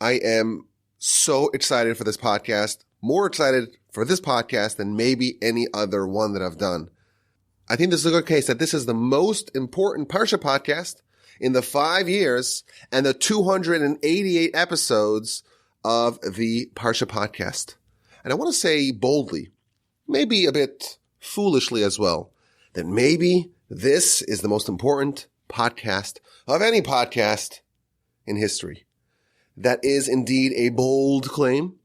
I am so excited for this podcast, more excited for this podcast than maybe any other one that I've done. I think this is a good case that this is the most important Parsha podcast in the 5 years and the 288 episodes of the Parsha Podcast. And I want to say boldly, maybe a bit foolishly as well, that maybe this is the most important podcast of any podcast in history. That is indeed a bold claim,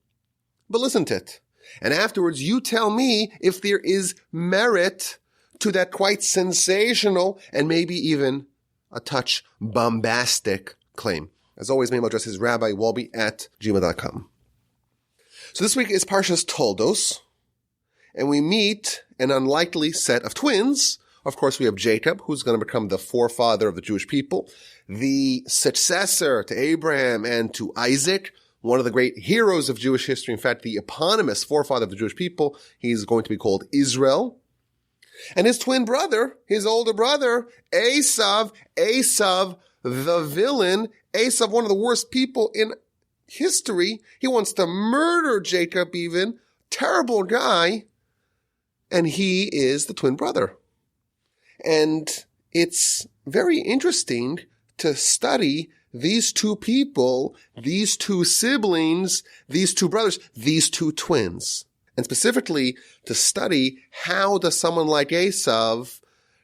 but listen to it. And afterwards, you tell me if there is merit to that quite sensational and maybe even a touch bombastic claim. As always, my email address is rabbiwalby@gmail.com. So this week is Parshas Toldos, and we meet an unlikely set of twins. Of course, we have Jacob, who's going to become the forefather of the Jewish people, the successor to Abraham and to Isaac, one of the great heroes of Jewish history. In fact, the eponymous forefather of the Jewish people. He's going to be called Israel. And his twin brother, his older brother, Esav, the villain, Esav, one of the worst people in history. He wants to murder Jacob even. Terrible guy. And he is the twin brother. And it's very interesting to study these two people, these two siblings, these two brothers, these two twins. And specifically to study how does someone like Esav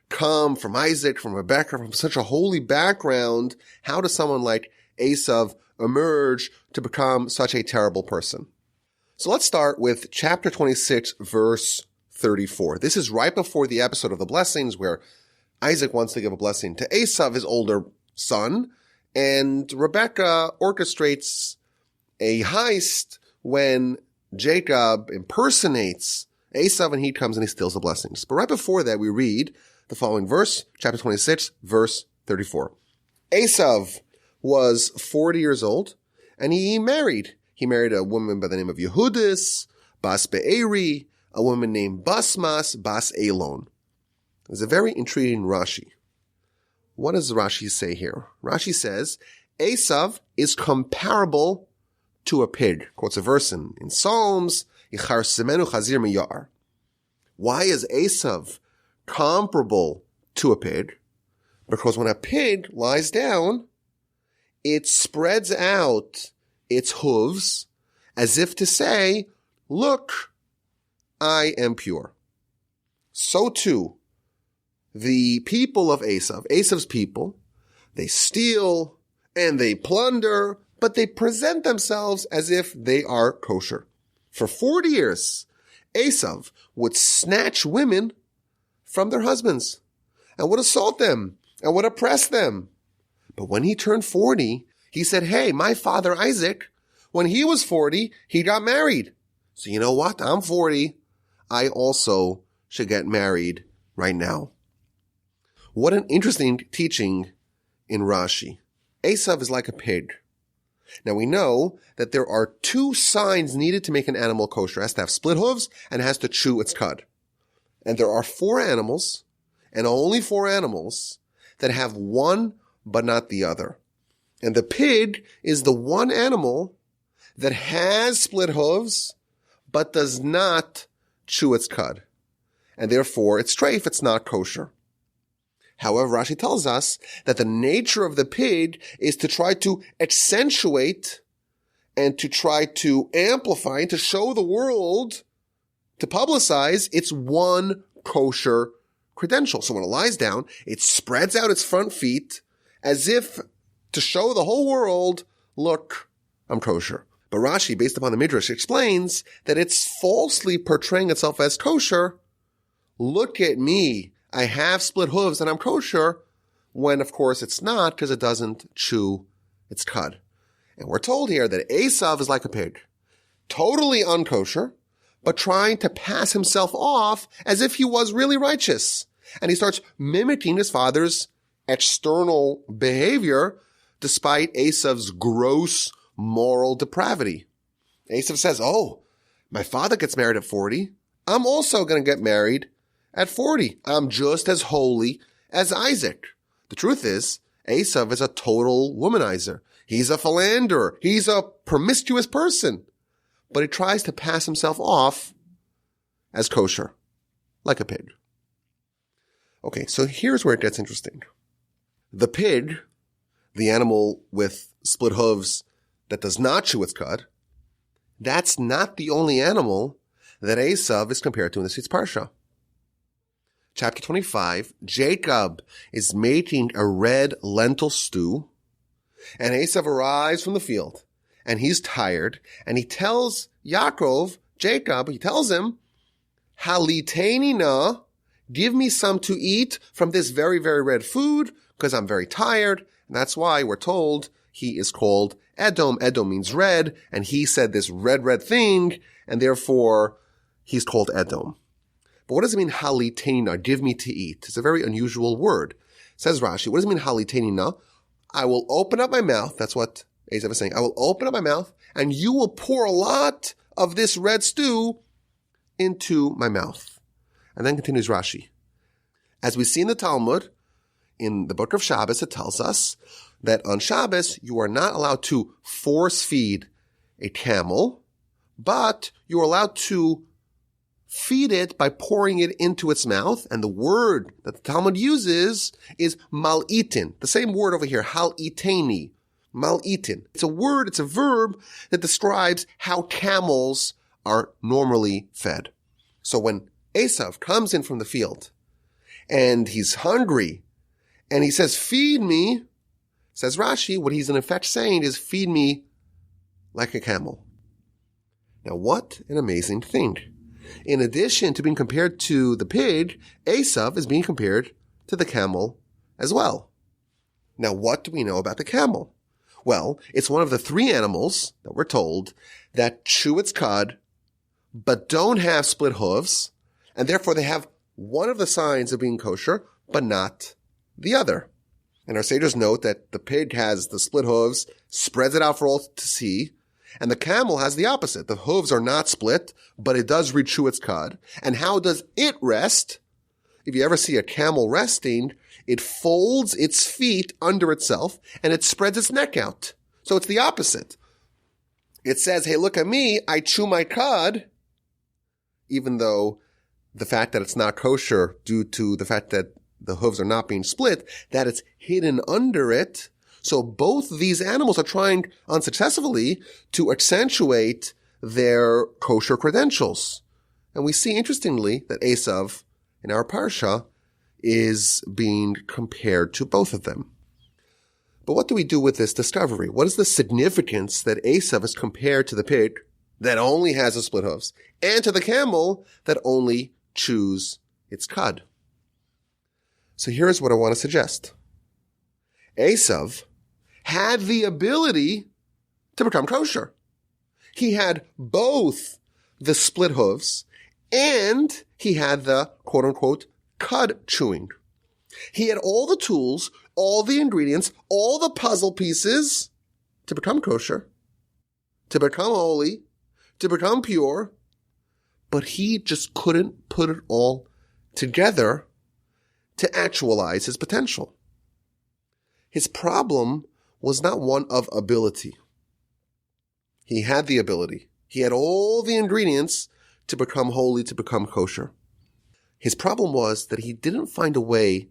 come from Isaac, from Rebekah, from such a holy background? How does someone like Esav emerge to become such a terrible person? So let's start with chapter 26, verse 34. This is right before the episode of the blessings where Isaac wants to give a blessing to Esav, his older son, and Rebekah orchestrates a heist when Jacob impersonates Esav and he comes and he steals the blessings. But right before that, we read the following verse, chapter 26, verse 34. Esav was 40 years old and he married. He married a woman by the name of Yehudis, Bas Be'eri, a woman named Basmas, Bas Elon. There's a very intriguing Rashi. What does Rashi say here? Rashi says, Esav is comparable to a pig. Quotes a verse in Psalms, Yichar semenu chazir miyar. Why is Esav comparable to a pig? Because when a pig lies down, it spreads out its hooves as if to say, look, I am pure. So too, the people of Esav, Esav's people, they steal and they plunder, but they present themselves as if they are kosher. For 40 years, Esav would snatch women from their husbands and would assault them and would oppress them. But when he turned 40, he said, hey, my father Isaac, when he was 40, he got married. So you know what? I'm 40. I also should get married right now. What an interesting teaching in Rashi. Esav is like a pig. Now we know that there are 2 signs needed to make an animal kosher. It has to have split hooves and it has to chew its cud. And there are 4 animals, and only 4 animals, that have one but not the other. And the pig is the one animal that has split hooves but does not chew its cud. And therefore it's treif, it's not kosher. However, Rashi tells us that the nature of the pig is to try to accentuate and to try to amplify and to show the world, to publicize its one kosher credential. So when it lies down, it spreads out its front feet as if to show the whole world, look, I'm kosher. But Rashi, based upon the Midrash, explains that it's falsely portraying itself as kosher. Look at me. I have split hooves and I'm kosher, when of course it's not, because it doesn't chew its cud. And we're told here that Esav is like a pig, totally unkosher, but trying to pass himself off as if he was really righteous. And he starts mimicking his father's external behavior, despite Esav's gross moral depravity. Esav says, oh, my father gets married at 40. I'm also going to get married at 40. I'm just as holy as Isaac. The truth is, Esav is a total womanizer. He's a philanderer. He's a promiscuous person. But he tries to pass himself off as kosher, like a pig. Okay, so here's where it gets interesting. The pig, the animal with split hooves that does not chew its cud, that's not the only animal that Esav is compared to in this week's Parsha. Chapter 25, Jacob is making a red lentil stew, and Esav arrives from the field, and he's tired, and he tells Jacob, he tells him, Haliteni na, give me some to eat from this very, very red food, because I'm very tired, and that's why we're told he is called Edom. Edom means red, and he said this red thing, and therefore he's called Edom. But what does it mean, haliteni na, give me to eat? It's a very unusual word. Says Rashi, what does it mean, haliteni na? I will open up my mouth, that's what Esav is saying, I will open up my mouth, and you will pour a lot of this red stew into my mouth. And then continues Rashi. As we see in the Talmud, in the book of Shabbos, it tells us that on Shabbos, you are not allowed to force feed a camel, but you are allowed to feed it by pouring it into its mouth. And the word that the Talmud uses is mal'itin. The same word over here, haliteni, mal'itin. It's a word, it's a verb that describes how camels are normally fed. So when Esav comes in from the field and he's hungry and he says, feed me, says Rashi, what he's in effect saying is feed me like a camel. Now what an amazing thing. In addition to being compared to the pig, Esav is being compared to the camel as well. Now what do we know about the camel? Well, it's one of the three animals that we're told that chew its cud, but don't have split hooves, and therefore they have one of the signs of being kosher, but not the other. And our sages note that the pig has the split hooves, spreads it out for all to see, and the camel has the opposite. The hooves are not split, but it does rechew its cud. And how does it rest? If you ever see a camel resting, it folds its feet under itself and it spreads its neck out. So it's the opposite. It says, hey, look at me, I chew my cud, even though the fact that it's not kosher due to the fact that the hooves are not being split, that it's hidden under it. So both these animals are trying unsuccessfully to accentuate their kosher credentials. And we see, interestingly, that Esav in our Parsha is being compared to both of them. But what do we do with this discovery? What is the significance that Esav is compared to the pig that only has the split hooves and to the camel that only chews its cud? So here's what I want to suggest. Esav had the ability to become kosher. He had both the split hooves and he had the quote-unquote cud chewing. He had all the tools, all the ingredients, all the puzzle pieces to become kosher, to become holy, to become pure, but he just couldn't put it all together to actualize his potential. His problem was not one of ability. He had the ability. He had all the ingredients to become holy, to become kosher. His problem was that he didn't find a way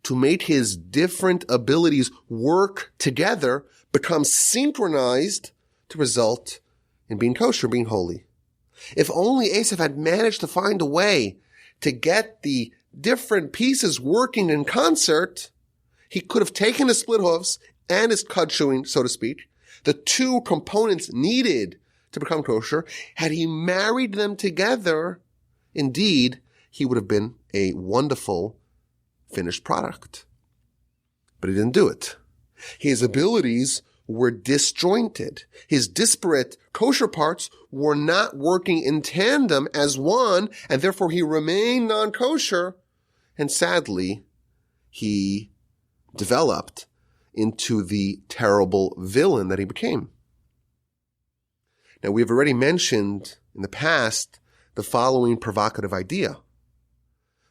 to make his different abilities work together, become synchronized to result in being kosher, being holy. If only Esav had managed to find a way to get the different pieces working in concert, he could have taken his split hooves and his cud chewing, so to speak, the two components needed to become kosher. Had he married them together, indeed, he would have been a wonderful finished product. But he didn't do it. His abilities were disjointed. His disparate kosher parts were not working in tandem as one, and therefore he remained non-kosher. And sadly, he developed into the terrible villain that he became. Now, we've already mentioned in the past the following provocative idea.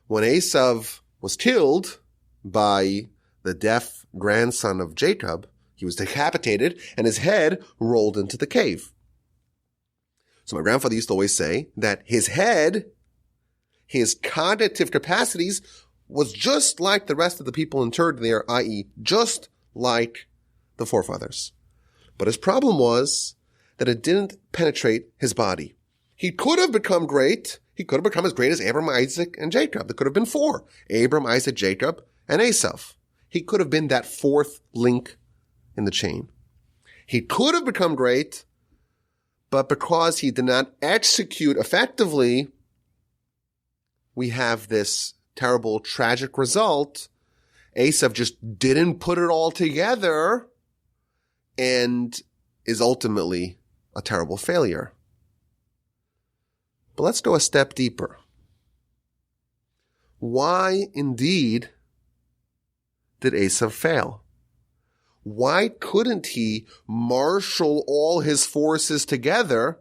When Esav was killed by the deaf grandson of Jacob, He was decapitated and his head rolled into the cave. So my grandfather used to always say that his head, his cognitive capacities, was just like the rest of the people interred there, i.e., just like the forefathers. But his problem was that it didn't penetrate his body. He could have become great. He could have become as great as Abram, Isaac, and Jacob. There could have been 4. Abram, Isaac, Jacob, and Esav. He could have been that 4th link in the chain. He could have become great, but because he did not execute effectively, we have this terrible, tragic result. Esav just didn't put it all together and is ultimately a terrible failure. But let's go a step deeper. Why indeed did Esav fail? Why couldn't he marshal all his forces together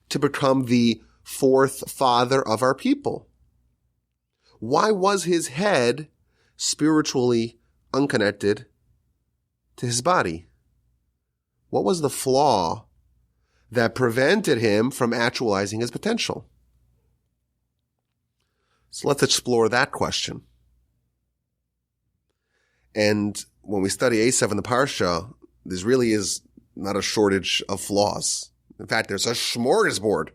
to become the 4th father of our people? Why was his head spiritually unconnected to his body? What was the flaw that prevented him from actualizing his potential? So let's explore that question. And when we study Esav in the Parsha, there really is not a shortage of flaws. In fact, there's a smorgasbord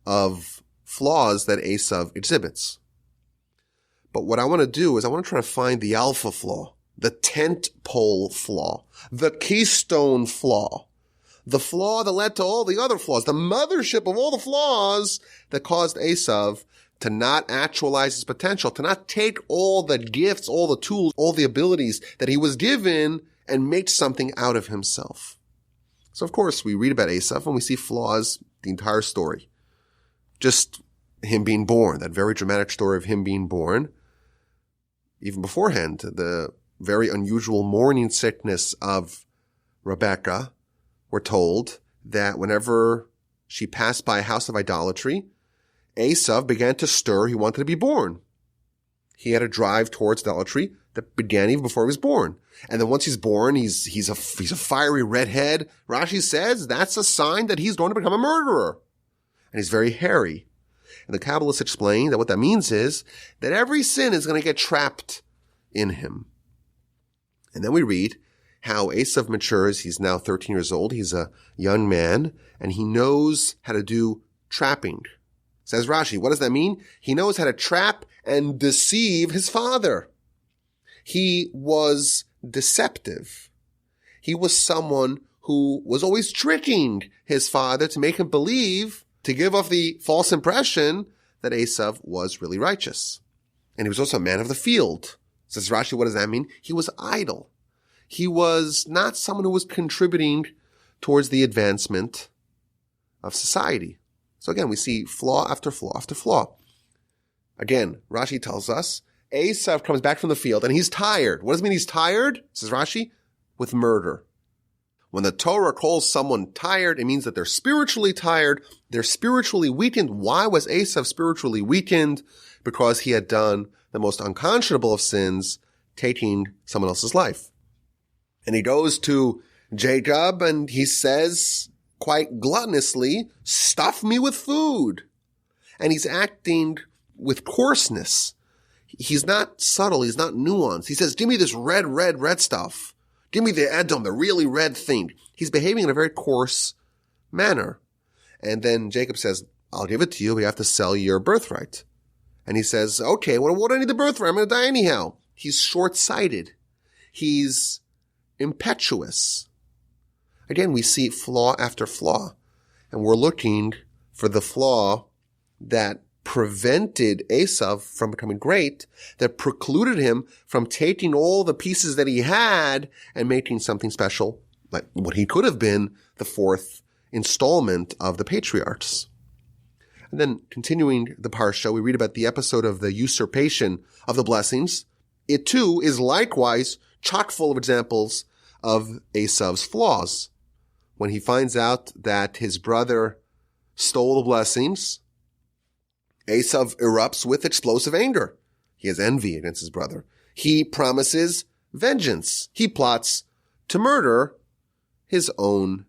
of flaws that Esav exhibits. But what I want to do is I want to try to find the alpha flaw, the tent pole flaw, the keystone flaw, the flaw that led to all the other flaws, the mothership of all the flaws that caused Esav to not actualize his potential, to not take all the gifts, all the tools, all the abilities that he was given and make something out of himself. So of course we read about Esav and we see flaws the entire story. Just him being born, that very dramatic story of him being born. Even beforehand, the very unusual morning sickness of Rebekah, we're told that whenever she passed by a house of idolatry, Esav began to stir. He wanted to be born. He had a drive towards idolatry that began even before he was born. And then once he's born, he's a fiery redhead. Rashi says that's a sign that he's going to become a murderer. And he's very hairy. And the Kabbalists explain that what that means is that every sin is going to get trapped in him. And then we read how Esav matures. He's now 13 years old. He's a young man, and he knows how to do trapping. Says Rashi, what does that mean? He knows how to trap and deceive his father. He was deceptive. He was someone who was always tricking his father to make him believe, to give off the false impression that Esav was really righteous. And he was also a man of the field. Says Rashi, what does that mean? He was idle. He was not someone who was contributing towards the advancement of society. So again, we see flaw after flaw after flaw. Again, Rashi tells us, Esav comes back from the field and he's tired. What does it mean he's tired? Says Rashi, with murder. When the Torah calls someone tired, it means that they're spiritually tired. They're spiritually weakened. Why was Esav spiritually weakened? Because he had done the most unconscionable of sins, taking someone else's life. And he goes to Jacob and he says, quite gluttonously, stuff me with food. And he's acting with coarseness. He's not subtle. He's not nuanced. He says, give me this red stuff. Give me the Edom, the really red thing. He's behaving in a very coarse manner. And then Jacob says, I'll give it to you, but you have to sell your birthright. And he says, okay, well, what do I need the birthright? I'm going to die anyhow. He's short-sighted. He's impetuous. Again, we see flaw after flaw, and we're looking for the flaw that prevented Esav from becoming great, that precluded him from taking all the pieces that he had and making something special, like what he could have been the 4th installment of the patriarchs. And then continuing the Parsha, we read about the episode of the usurpation of the blessings. It too is likewise chock full of examples of Esav's flaws. When he finds out that his brother stole the blessings, Esav erupts with explosive anger. He has envy against his brother. He promises vengeance. He plots to murder his own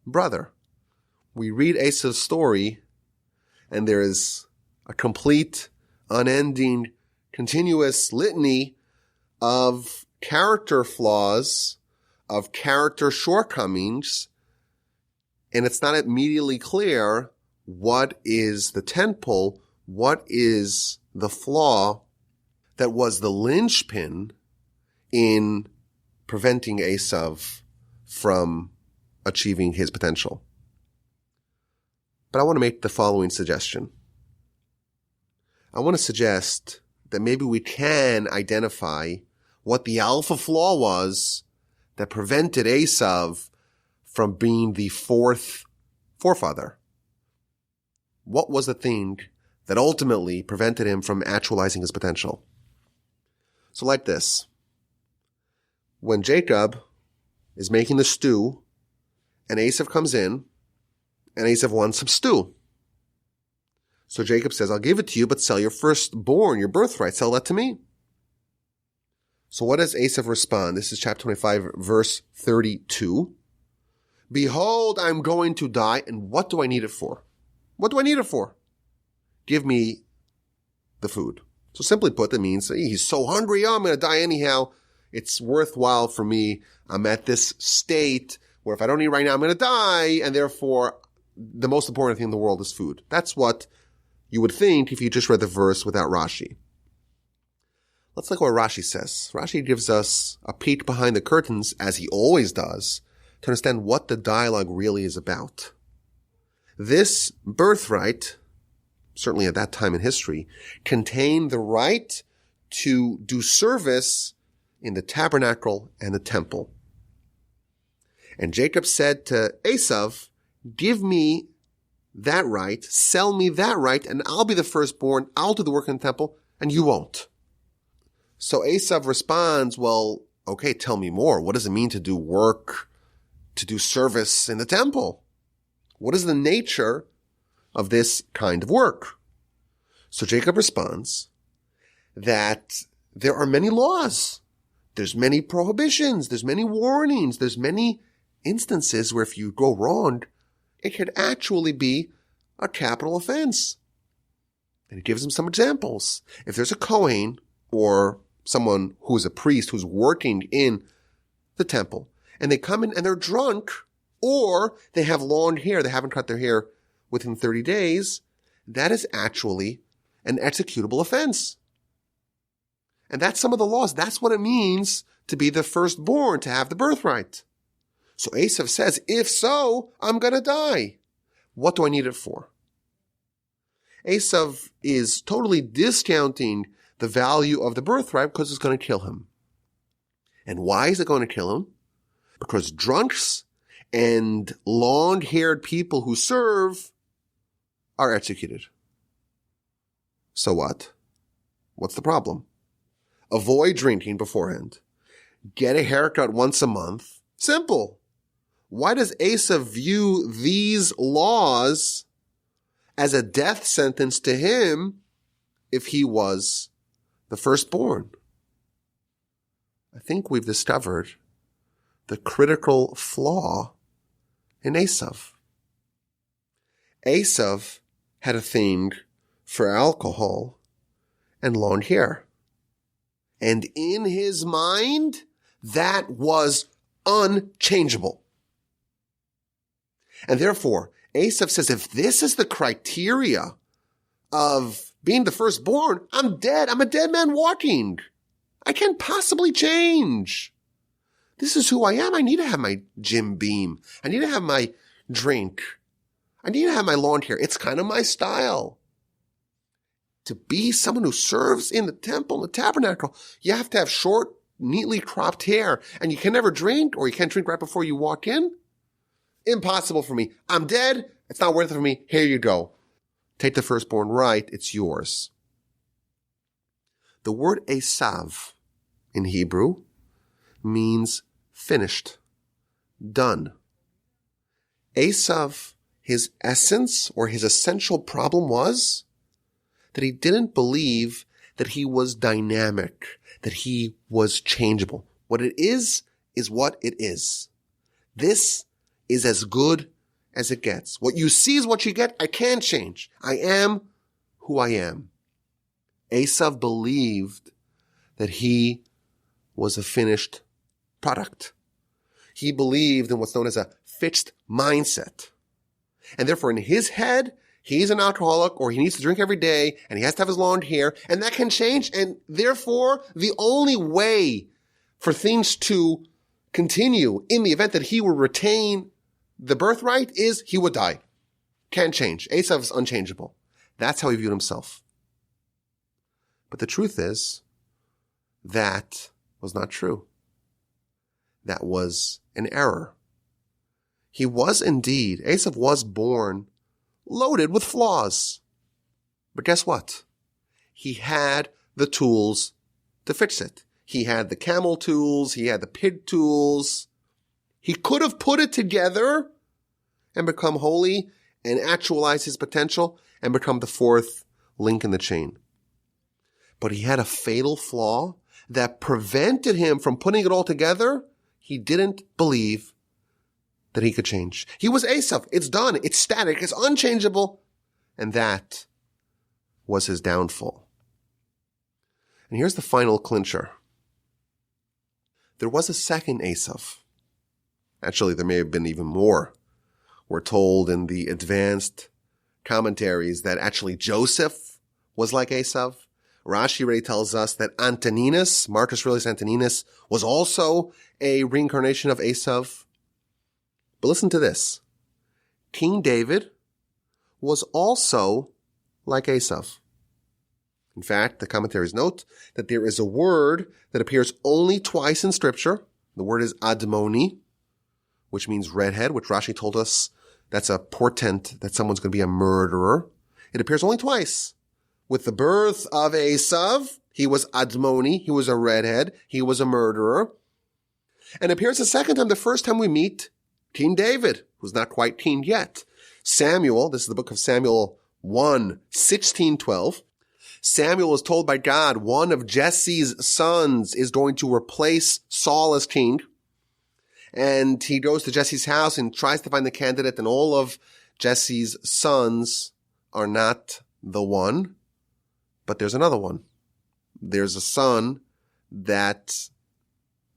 brother. We read Esav's story, and there is a complete, unending, continuous litany of character flaws, of character shortcomings, and it's not immediately clear what is the tentpole, what is the flaw that was the linchpin in preventing Esav from achieving his potential. But I want to make the following suggestion. I want to suggest that maybe we can identify what the alpha flaw was that prevented Esav from being the fourth forefather. What was the thing that ultimately prevented him from actualizing his potential? So like this. When Jacob is making the stew and Esav comes in and Esav wants some stew. So Jacob says, I'll give it to you, but sell your firstborn, your birthright, sell that to me. So what does Esav respond? This is chapter 25, verse 32. Behold, I'm going to die, and what do I need it for? What do I need it for? Give me the food. So simply put, that means he's so hungry, I'm going to die anyhow. It's worthwhile for me. I'm at this state where if I don't eat right now, I'm going to die, and therefore the most important thing in the world is food. That's what you would think if you just read the verse without Rashi. Let's look at what Rashi says. Rashi gives us a peek behind the curtains, as he always does, to understand what the dialogue really is about. This birthright, certainly at that time in history, contained the right to do service in the tabernacle and the temple. And Jacob said to Esav, give me that right, sell me that right, and I'll be the firstborn, I'll do the work in the temple, and you won't. So Esav responds, well, okay, tell me more. What does it mean to do work, to do service in the temple? What is the nature of this kind of work? So Jacob responds that there are many laws. There's many prohibitions. There's many warnings. There's many instances where if you go wrong, it could actually be a capital offense. And he gives him some examples. If there's a Kohen or someone who is a priest who's working in the temple, and they come in and they're drunk, or they have long hair, they haven't cut their hair within 30 days, that is actually an executable offense. And that's some of the laws. That's what it means to be the firstborn, to have the birthright. So Esav says, if so, I'm going to die. What do I need it for? Esav is totally discounting the value of the birthright because it's going to kill him. And why is it going to kill him? Because drunks and long-haired people who serve are executed. So what? What's the problem? Avoid drinking beforehand. Get a haircut once a month. Simple. Why does Esav view these laws as a death sentence to him if he was the firstborn? I think we've discovered the critical flaw in Esav. Esav had a thing for alcohol and long hair. And in his mind, that was unchangeable. And therefore, Esav says, if this is the criteria of being the firstborn, I'm dead. I'm a dead man walking. I can't possibly change. This is who I am. I need to have my Jim Beam. I need to have my drink. I need to have my long hair. It's kind of my style. To be someone who serves in the temple, in the tabernacle, you have to have short, neatly cropped hair, and you can never drink, or you can't drink right before you walk in. Impossible for me. I'm dead. It's not worth it for me. Here you go. Take the firstborn right. It's yours. The word Esav in Hebrew means finished, done. Esav, his essence or his essential problem was that he didn't believe that he was dynamic, that he was changeable. What it is what it is. This is as good as it gets. What you see is what you get. I can't change. I am who I am. Esav believed that he was a finished product. He believed in what's known as a fixed mindset. And therefore, in his head, he's an alcoholic, or he needs to drink every day, and he has to have his long hair, and that can change. And therefore, the only way for things to continue in the event that he would retain the birthright is he would die. Can't change. Esav is unchangeable. That's how he viewed himself. But the truth is, that was not true. That was an error. He was indeed, Esav was born loaded with flaws. But guess what? He had the tools to fix it. He had the camel tools. He had the pig tools. He could have put it together and become holy and actualize his potential and become the fourth link in the chain. But he had a fatal flaw that prevented him from putting it all together. He didn't believe that he could change. He was Esav. It's done. It's static. It's unchangeable. And that was his downfall. And here's the final clincher. There was a second Esav. Actually, there may have been even more. We're told in the advanced commentaries that actually Joseph was like Esav. Rashi already tells us that Antoninus, Marcus Aurelius Antoninus, was also a reincarnation of Esav. But listen to this. King David was also like Esav. In fact, the commentaries note that there is a word that appears only twice in Scripture. The word is admoni, which means redhead, which Rashi told us that's a portent that someone's going to be a murderer. It appears only twice. With the birth of Esav, he was admoni, he was a redhead, he was a murderer. And it appears a second time, the first time we meet King David, who's not quite king yet. Samuel, this is the book of Samuel 1:16-12. Samuel was told by God, one of Jesse's sons is going to replace Saul as king. And he goes to Jesse's house and tries to find the candidate, and all of Jesse's sons are not the one. But there's another one. There's a son that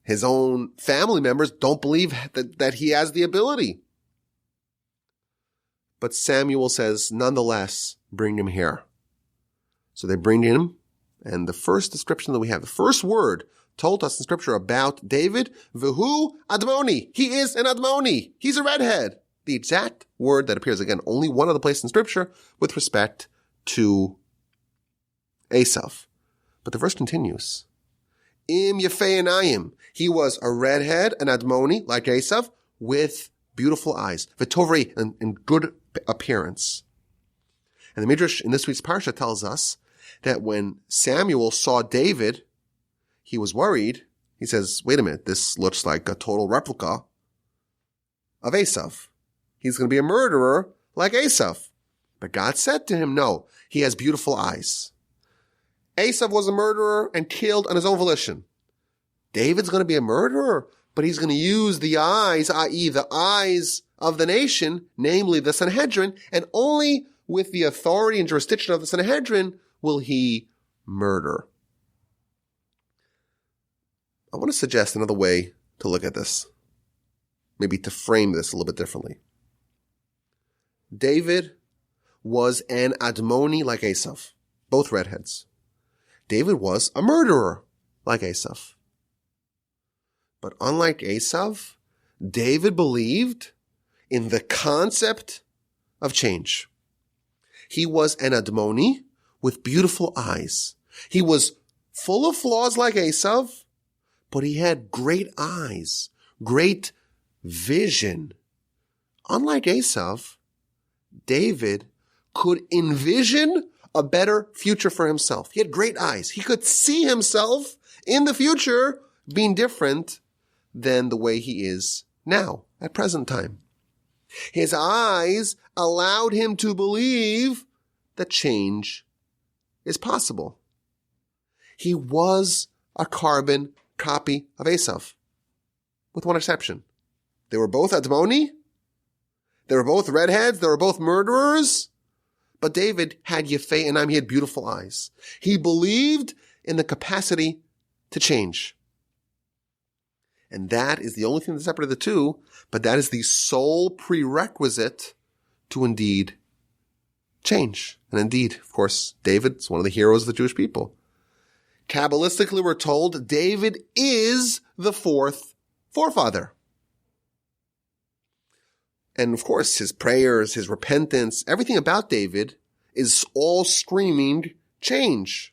his own family members don't believe that he has the ability. But Samuel says, nonetheless, bring him here. So they bring him, and the first description that we have, the first word told us in Scripture about David, Vehu Admoni. He is an Admoni. He's a redhead. The exact word that appears, again, only one other place in Scripture with respect to Esav. But the verse continues. Im Yefei Einayim. He was a redhead, an Admoni, like Esav, with beautiful eyes. V'tovri, in good appearance. And the Midrash in this week's Parsha tells us that when Samuel saw David, he was worried. He says, wait a minute, this looks like a total replica of Esav. He's going to be a murderer like Esav. But God said to him, no, he has beautiful eyes. Esav was a murderer and killed on his own volition. David's going to be a murderer, but he's going to use the eyes, i.e. the eyes of the nation, namely the Sanhedrin, and only with the authority and jurisdiction of the Sanhedrin will he murder. I want to suggest another way to look at this, maybe to frame this a little bit differently. David was an Admoni like Esav, both redheads. David was a murderer like Esav. But unlike Esav, David believed in the concept of change. He was an Admoni with beautiful eyes. He was full of flaws like Esav, but he had great eyes, great vision. Unlike Esav, David could envision a better future for himself. He had great eyes. He could see himself in the future being different than the way he is now, at present time. His eyes allowed him to believe that change is possible. He was a carbon copy of Esav, with one exception. They were both Admoni. They were both redheads. They were both murderers. But David had Yefei Einayim. He had beautiful eyes. He believed in the capacity to change. And that is the only thing that separated the two, but that is the sole prerequisite to indeed change. And indeed, of course, David is one of the heroes of the Jewish people. Kabbalistically, we're told David is the fourth forefather. And of course, his prayers, his repentance, everything about David is all screaming change.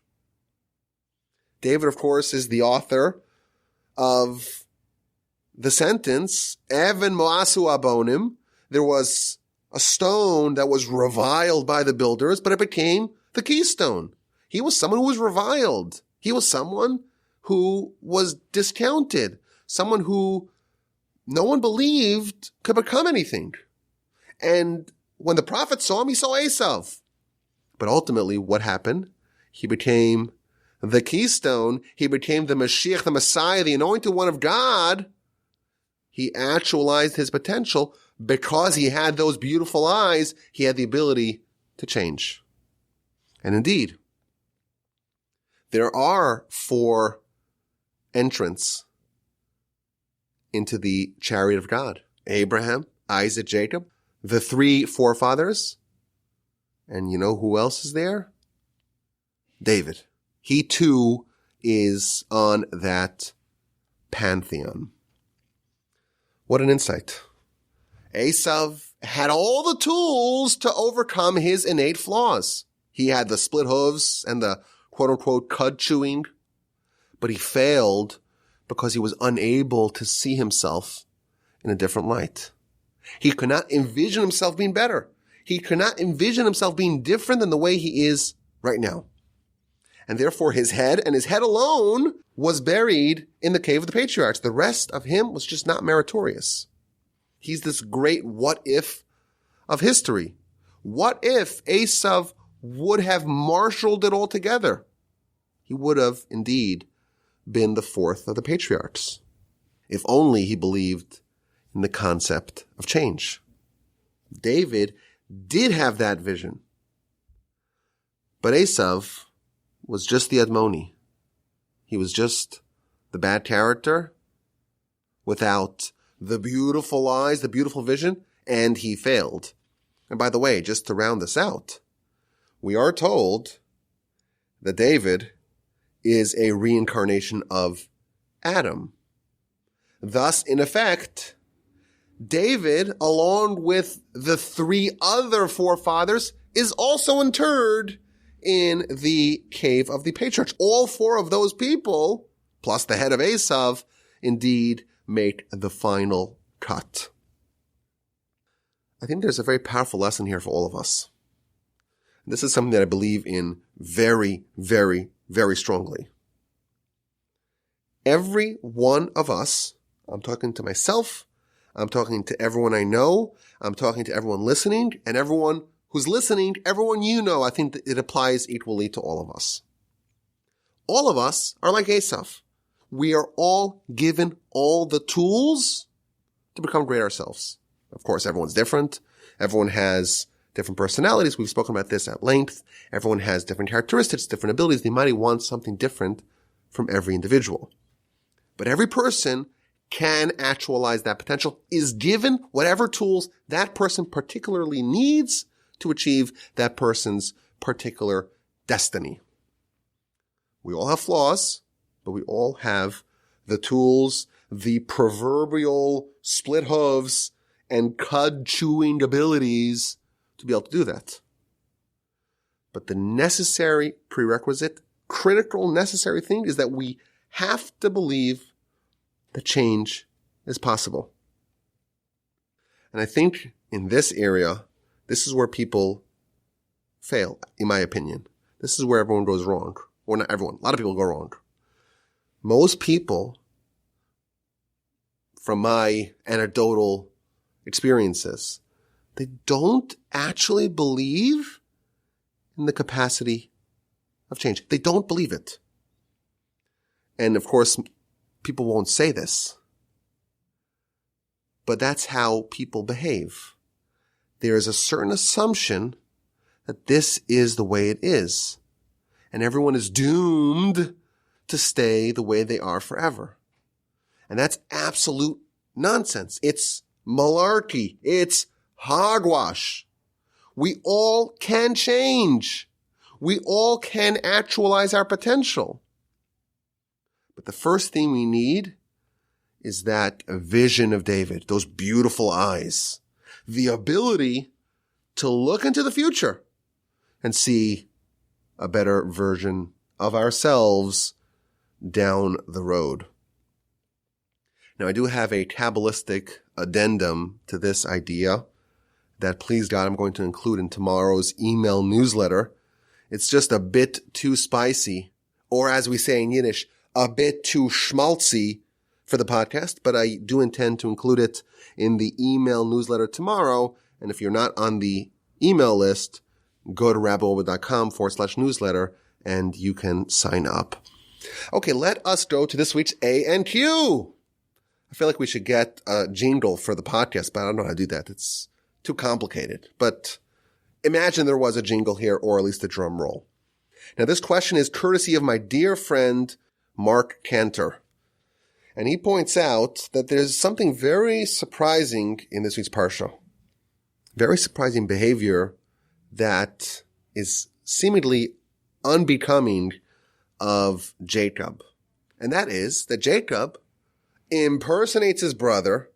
David, of course, is the author of the sentence, Evan Moasu Abonim. There was a stone that was reviled by the builders, but it became the keystone. He was someone who was reviled. He was someone who was discounted, someone who no one believed could become anything. And when the prophet saw him, he saw Esav. But ultimately, what happened? He became the keystone. He became the Mashiach, the Messiah, the anointed one of God. He actualized his potential because he had those beautiful eyes. He had the ability to change. And indeed, there are 4 entrants into the chariot of God. Abraham, Isaac, Jacob, the 3 forefathers. And you know who else is there? David. He too is on that pantheon. What an insight. Esav had all the tools to overcome his innate flaws. He had the split hooves and the quote-unquote cud chewing, but he failed because he was unable to see himself in a different light. He could not envision himself being better. He could not envision himself being different than the way he is right now. And therefore his head, and his head alone, was buried in the cave of the patriarchs. The rest of him was just not meritorious. He's this great what if of history. What if Esav would have marshaled it all together? He would have indeed been the 4th of the patriarchs. If only he believed in the concept of change. David did have that vision. But Esav was just the Admoni. He was just the bad character without the beautiful eyes, the beautiful vision, and he failed. And by the way, just to round this out, we are told that David is a reincarnation of Adam. Thus, in effect, David, along with the 3 other forefathers, is also interred in the cave of the patriarchs. All 4 of those people, plus the head of Esav, indeed make the final cut. I think there's a very powerful lesson here for all of us. This is something that I believe in very, very, very strongly. Every one of us, I'm talking to myself, I'm talking to everyone I know, I'm talking to everyone listening, and everyone who's listening, everyone you know, I think that it applies equally to all of us. All of us are like Esav. We are all given all the tools to become great ourselves. Of course, everyone's different. Everyone has different personalities. We've spoken about this at length. Everyone has different characteristics, different abilities. They might want something different from every individual. But every person can actualize that potential, is given whatever tools that person particularly needs to achieve that person's particular destiny. We all have flaws, but we all have the tools, the proverbial split hooves and cud chewing abilities to be able to do that. But the necessary prerequisite, critical necessary thing is that we have to believe that change is possible. And I think in this area, this is where people fail, in my opinion. This is where everyone goes wrong. Or not everyone, a lot of people go wrong. Most people, from my anecdotal experiences, they don't actually believe in the capacity of change. They don't believe it. And of course, people won't say this. but that's how people behave. There is a certain assumption that this is the way it is, and everyone is doomed to stay the way they are forever. And that's absolute nonsense. It's malarkey. It's hogwash. We all can change. We all can actualize our potential. But the first thing we need is that vision of David, those beautiful eyes, the ability to look into the future and see a better version of ourselves down the road. Now, I do have a Kabbalistic addendum to this idea that, please God, I'm going to include in tomorrow's email newsletter. It's just a bit too spicy, or as we say in Yiddish, a bit too schmaltzy for the podcast, but I do intend to include it in the email newsletter tomorrow. And if you're not on the email list, go to rabbiwolbe.com/newsletter and you can sign up. Okay, let us go to this week's A and Q. I feel like we should get a jingle for the podcast, but I don't know how to do that. It's too complicated. But imagine there was a jingle here, or at least a drum roll. Now, this question is courtesy of my dear friend, Mark Cantor. And he points out that there's something very surprising in this week's Parsha. Very surprising behavior that is seemingly unbecoming of Jacob. And that is that Jacob impersonates his brother,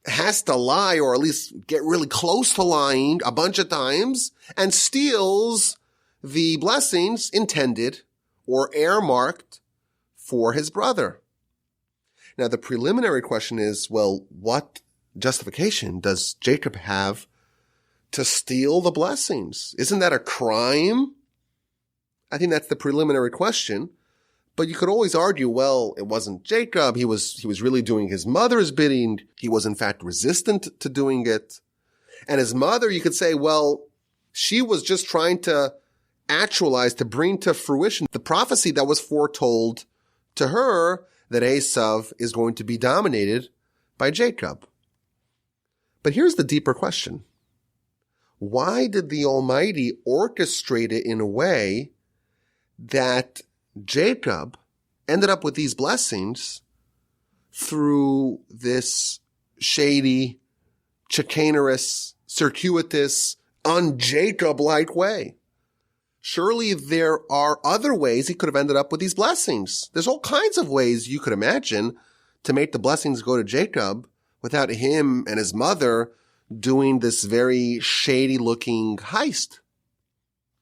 has to lie or at least get really close to lying a bunch of times, and steals the blessings intended or earmarked for his brother. Now, the preliminary question is, well, what justification does Jacob have to steal the blessings? Isn't that a crime? I think that's the preliminary question. But you could always argue, well, it wasn't Jacob. He was really doing his mother's bidding. He was, in fact, resistant to doing it. And his mother, you could say, well, she was just trying to actualize, to bring to fruition the prophecy that was foretold to her that Esav is going to be dominated by Jacob. But here's the deeper question. Why did the Almighty orchestrate it in a way that Jacob ended up with these blessings through this shady, chicanerous, circuitous, un-Jacob-like way? Surely there are other ways he could have ended up with these blessings. There's all kinds of ways you could imagine to make the blessings go to Jacob without him and his mother doing this very shady-looking heist.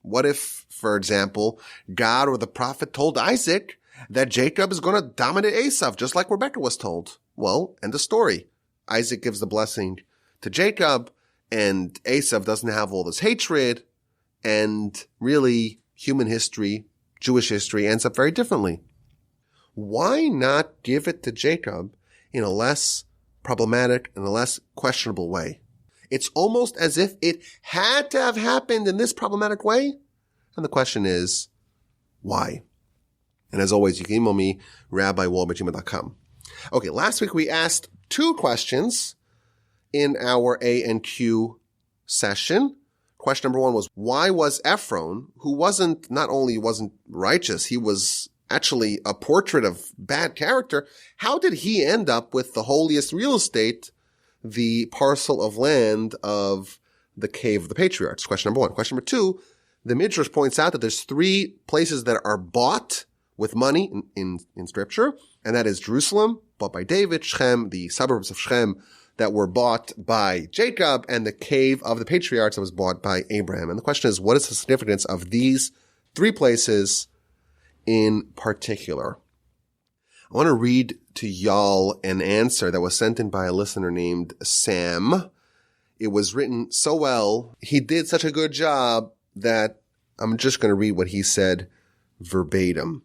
What if, for example, God or the prophet told Isaac that Jacob is going to dominate Esav, just like Rebekah was told? Well, end of story. Isaac gives the blessing to Jacob, and Esav doesn't have all this hatred, and really human history, Jewish history, ends up very differently. Why not give it to Jacob in a less problematic and a less questionable way? It's almost as if it had to have happened in this problematic way. And the question is, why? And as always, you can email me, rabbiwolbe@gmail.com. Okay, last week we asked 2 questions in our A and Q session. Question number 1 was, why was Ephron, who not only wasn't righteous, he was actually a portrait of bad character, how did he end up with the holiest real estate, the parcel of land of the cave of the patriarchs? Question number 1. Question number 2, the Midrash points out that there's 3 places that are bought with money in Scripture, and that is Jerusalem, bought by David, Shechem, the suburbs of Shechem that were bought by Jacob, and the cave of the patriarchs that was bought by Abraham. And the question is, what is the significance of these 3 places in particular? I want to read to y'all an answer that was sent in by a listener named Sam. It was written so well, he did such a good job that I'm just going to read what he said verbatim.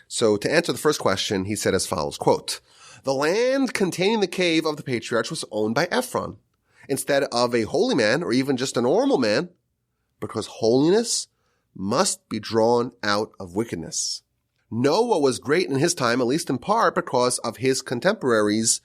So to answer the first question, he said as follows, quote, "The land containing the cave of the patriarchs was owned by Ephron instead of a holy man or even just a normal man, because holiness must be drawn out of wickedness. Noah was great in his time, at least in part because of his contemporaries'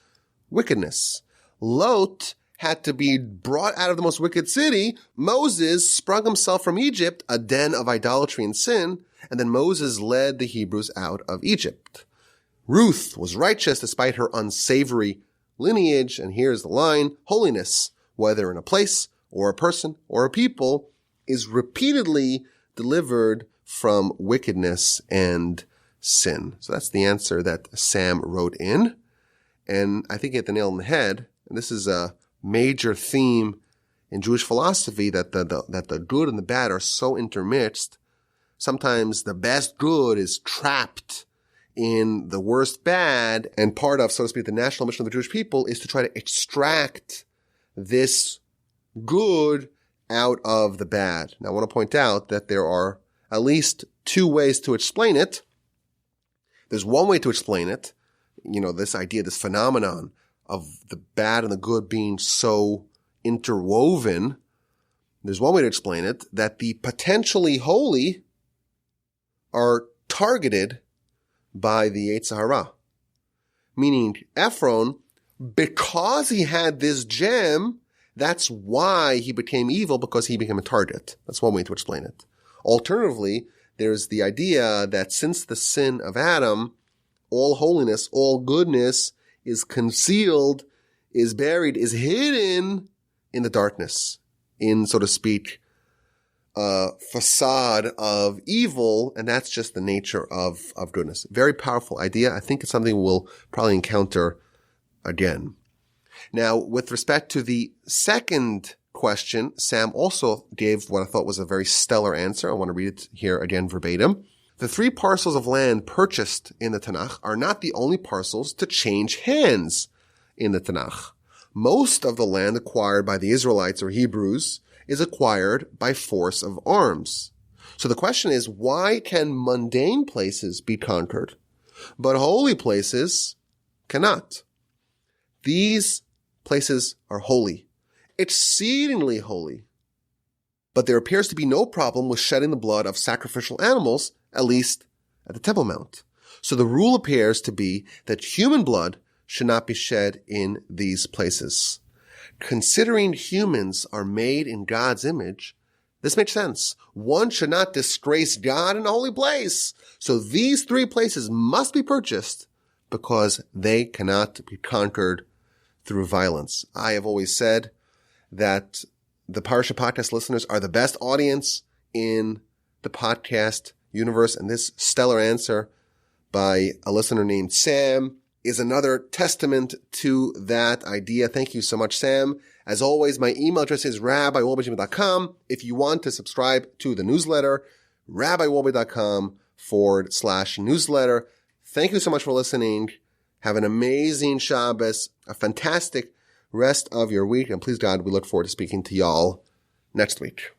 wickedness. Lot had to be brought out of the most wicked city, Moses sprung himself from Egypt, a den of idolatry and sin, and then Moses led the Hebrews out of Egypt. Ruth was righteous despite her unsavory lineage, and here's the line: holiness, whether in a place or a person or a people, is repeatedly delivered from wickedness and sin. So that's the answer that Sam wrote in. And I think he hit the nail on the head. And this is a major theme in Jewish philosophy, that the good and the bad are so intermixed. Sometimes the best good is trapped in the worst bad, and part of, so to speak, the national mission of the Jewish people is to try to extract this good out of the bad. Now, I want to point out that there are at least two ways to explain it. There's one way to explain it, this idea, this phenomenon of the bad and the good being so interwoven. There's one way to explain it, that the potentially holy are targeted by the Yetzer Hara. Meaning Ephron, because he had this gem, that's why he became evil, because he became a target. That's one way to explain it. Alternatively, there's the idea that since the sin of Adam, all holiness, all goodness is concealed, is buried, is hidden in the darkness, in, so to speak, facade of evil, and that's just the nature of goodness. Very powerful idea. I think it's something we'll probably encounter again. Now, with respect to the second question, Sam also gave what I thought was a very stellar answer. I want to read it here again verbatim. The 3 parcels of land purchased in the Tanakh are not the only parcels to change hands in the Tanakh. Most of the land acquired by the Israelites or Hebrews is acquired by force of arms. So the question is, why can mundane places be conquered, but holy places cannot? These places are holy, exceedingly holy. But there appears to be no problem with shedding the blood of sacrificial animals, at least at the Temple Mount. So the rule appears to be that human blood should not be shed in these places. Considering humans are made in God's image, this makes sense. One should not disgrace God in a holy place. So these 3 places must be purchased because they cannot be conquered through violence. I have always said that the Parsha Podcast listeners are the best audience in the podcast universe, and this stellar answer by a listener named Sam is another testament to that idea. Thank you so much, Sam. As always, my email address is rabbiwolbe@gmail.com. If you want to subscribe to the newsletter, rabbiwolbe.com/newsletter. Thank you so much for listening. Have an amazing Shabbos, a fantastic rest of your week, and please God, we look forward to speaking to y'all next week.